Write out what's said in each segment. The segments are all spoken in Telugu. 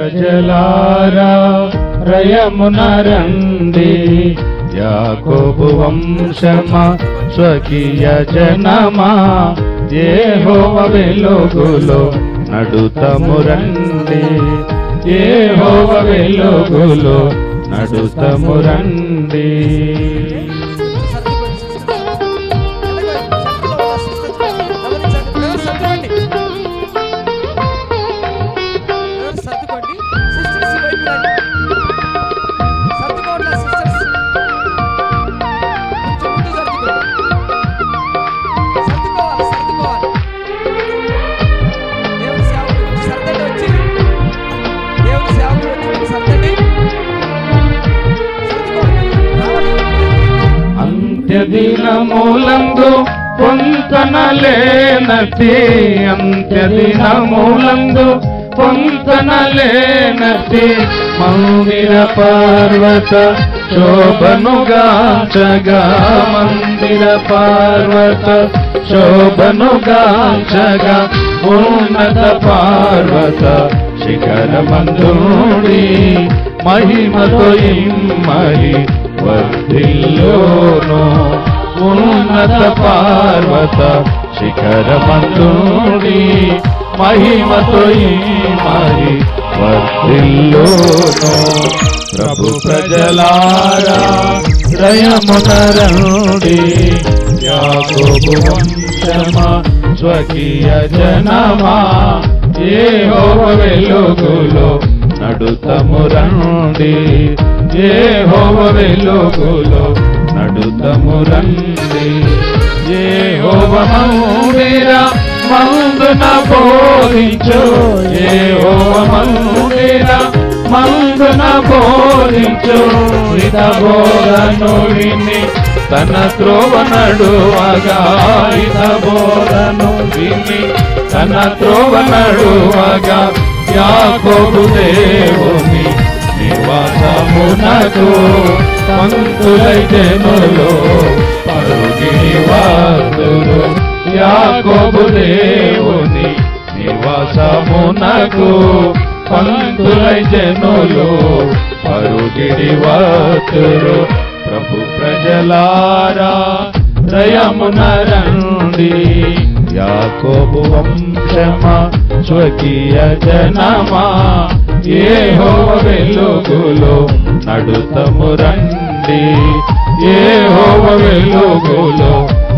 ప్రజలారా రయమున రండి, యాకోబు వంశమా స్వకీయ జనమా, యెహోవా వెలుగులో నడుతము రండి, యెహోవా వెలుగులో నడుతము రండి. అంత్యదినములందు పొంతనలేనటి, అంత్యదినములందు పొంతనలేనటి, మందిర పర్వత శోభనుగాంచగా, మందిర పర్వత శోభనుగాంచగా, ఉన్నత పర్వత శిఖరమందుడి మహిమతో ఇమ్మడి వర్ధిల్లును, ఉన్నత పర్వత శిఖరమందుడి మహిమతో ఇమ్మడి వర్ధిల్లును. ప్రభు ప్రజలారా రయమున రండి, యాకోబు వంశమా స్వకీయ జనమా, యెహోవా వెలుగులో నడుతము రండి, యెహోవా వెలుగులో నడుతము రండి. యెహోవా మందిర మందున బోధించు, యెహోవా మందిర మందున బోధించు, ఇత బోధను విని తన త్రోవ నడువగా, ఇత బోధను విని తన త్రోవ నడువగా, యాకోబు దేవుని నివాసమునకు పంతులై జనులు పరుగిని వాదురు, యాకోబు దేవుని నివాసమునకు పంతులై జనులు పరుగిని వాదురు. ప్రభు ప్రజలారా రయమున రండి, యాకోబు వంశమా స్వకీయ జనమా, యెహోవా వెలుగులో నడుతము రండి, యెహోవా వెలుగులో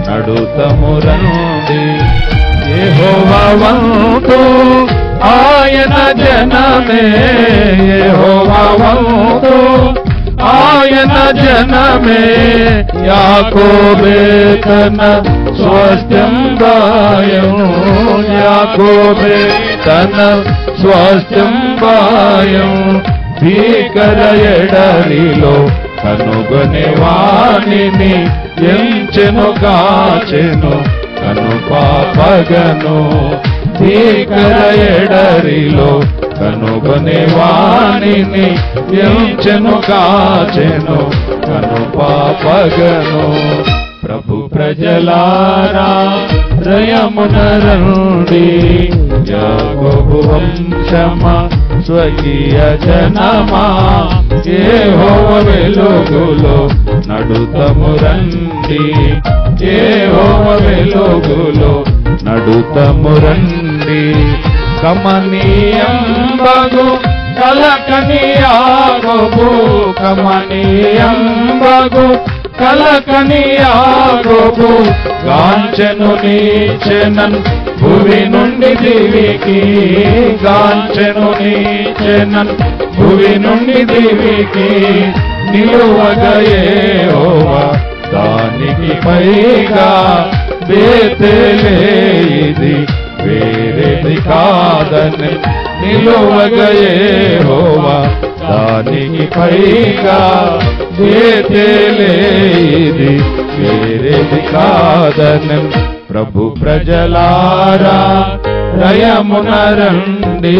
నడుతము రండి. యెహోవా వంతు ఆయన జనమే, యెహోవా వంతు ఆయన జనమే, యాకోబే తన స్వాస్థ్యం గాయం, యాకోబే తన స్వాస్థ్యం గాయం, భీకర ఎడరిలో కనుగొనే వాణిని ఎంచెను కాచెను కను పాపగను, భీకర ఎడరిలో కనుగొనే వాణిని ఎంచెను కాచెను కను పాపగను. ప్రభు ప్రజలారా రయమున రండి, యాకోబు వంశమా స్వకీయ జనమా, యెహోవా వెలుగులో నడుతము రండి, యెహోవా వెలుగులో నడుతము రండి. కమనీయంబగు కలకని యాకోబు, కమనీయంబగు కలకని యాకోబు, గాంచెను నీచెనన్ భువి నుండి దివికి, గాంచెను నీచెనన్ భువి నుండి దివికి, నిలువగా యెహోవా దానికి పైగా, బేతేలే ఇది వేరేది కాదని, నిలువగా యెహోవా దానికి పైగా, బేతేలే ఇది వేరేది కాదని. ప్రభు ప్రజలారా రయమున రండి,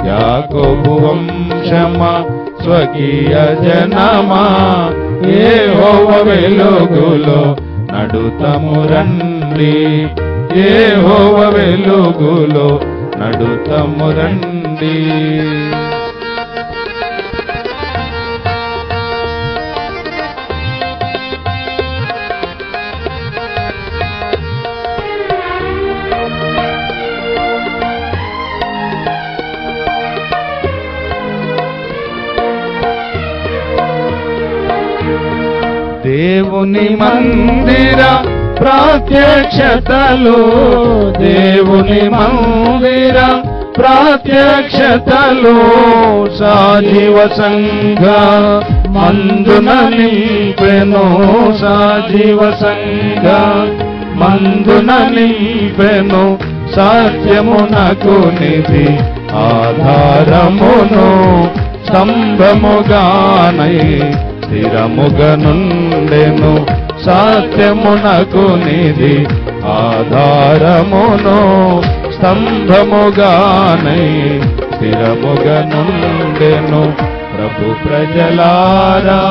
యాకోబు వంశమా స్వకీయ జనమా, యెహోవా వెలుగులో నడుతము రండి, యెహోవా వెలుగులో నడుతము రండి. దేవుని మందిర ప్రత్యక్షతలు, దేవుని మందిర ప్రత్యక్షతలు, సజీవ సంఘ మందున నింపెను, సజీవ సంఘ మందున నింపెను, సత్యమునకు నిధి ఆధారమును, స్తంభముగానై స్థిరముగా నుండెను, సత్యమునకు నిధి ఆధారమును, స్తంభముగానై స్థిరముగా నుండెను. ప్రభు ప్రజలారా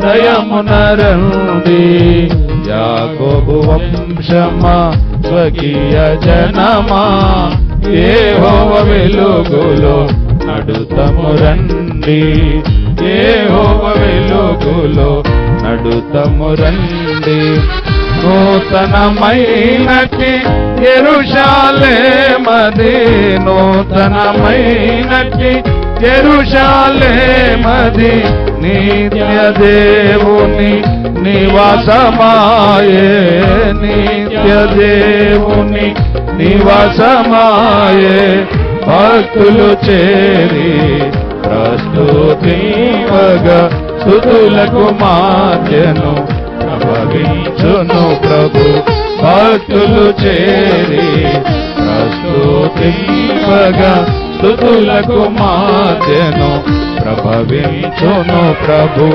దయమునరండి, యాకోబు వంశమా స్వకీయ జనమా, యెహోవ వెలుగులో నడుతము రండి, యెహోవ వెలుగులో నడుతము రండి. నూతనమైనటి యెరూషలేమది, నూతనమైనటి యెరూషలేమది, నిత్య దేవుని నివాసమాయే, నిత్య దేవుని నివాసమాయే. భక్తులు చేరి ప్రస్తుతింపగా స్తుతులకు మాధ్యను ప్రభవించును ప్రభు. భక్తులు చేరి ప్రస్తుతింపగా స్తుతులకు మాధ్యను ప్రభవించును ప్రభు.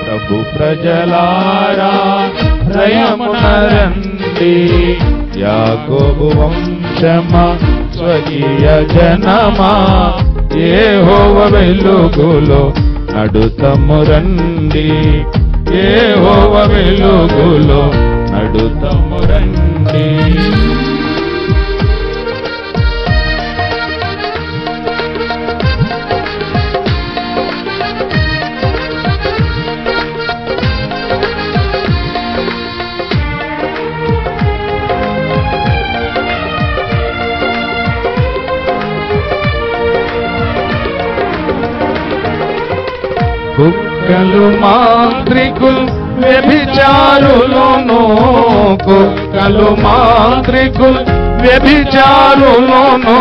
ప్రభు ప్రజలారా దయమునరండి, యాకోబు వంశమా స్వకీయ జనమా, యెహోవ వెలుగులో నడుతము రండి, యెహోవ వెలుగులో నడుతము రండి. కుక్కలు మాంత్రికులు వ్యభిచారులను, కుక్కలు మాంత్రికులు వ్యభిచారులను,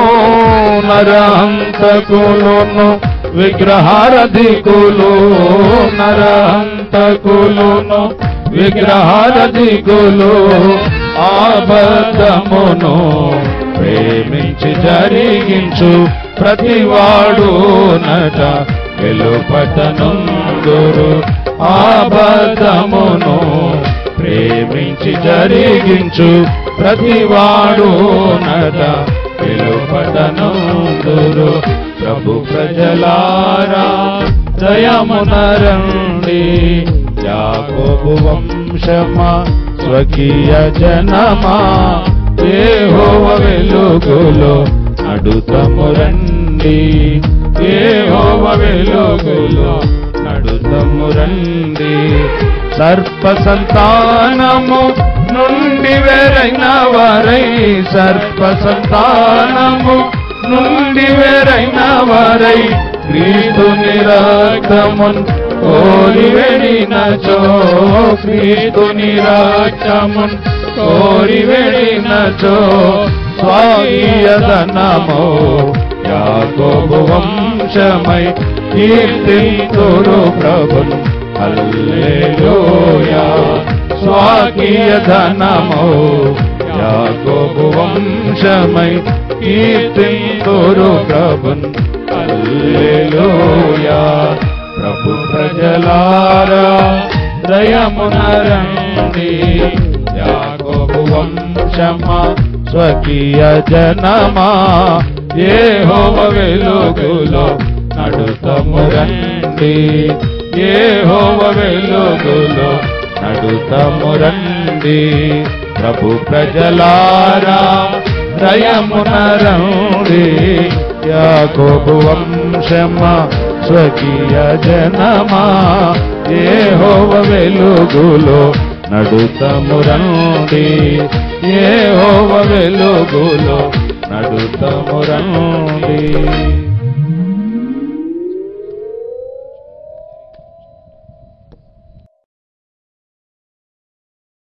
నరహంతకులను విగ్రహారధికులు, నరహంతకులను విగ్రహారధికులు, అబద్ధమును ప్రేమించి జరిగించు ప్రతివాడు నట వెలుపటనుందురు. అబద్ధమును ప్రేమించి జరిగించు ప్రతివాడు నట వెలుపటనుందురు. ప్రభు ప్రజలారా దయమునరండి, యాకోబు వంశమా స్వకీయ జనమా, యెహోవ వెలుగులో నడుతము రండి, యెహోవ వెలుగులో నడుతము రండి. సర్ప సంతానము నుండి వేరైన వారై, సర్ప సంతానము నుండి వేరైన వారై, క్రీస్తుని రక్తమున్ కోరి వెడినచో, క్రీస్తుని రక్తమున్ కోరి వెడినచో, స్వాగీయధనమో యాకోబు వంశమై కీర్తింతురు ప్రభున్. హల్లెలూయా. స్వాగీయధనమో యాకోబు వంశమై కీర్తింతురు ప్రభున్. హల్లెలూయా. ప్రభు ప్రజలారా దయమునరండి, యాకోబు వంశమా స్వకీయ జనమా, యెహోవ వెలుగులో నడుతము రండి, యెహోవ వెలుగులో నడుతము రండి. ప్రభు ప్రజలారా దయమునరండి, యాకోబు వంశమా స్వకీయ జనమా, యెహోవ వెలుగులో నడుతము రండి, యెహోవ వెలుగులో నడుతము రండి.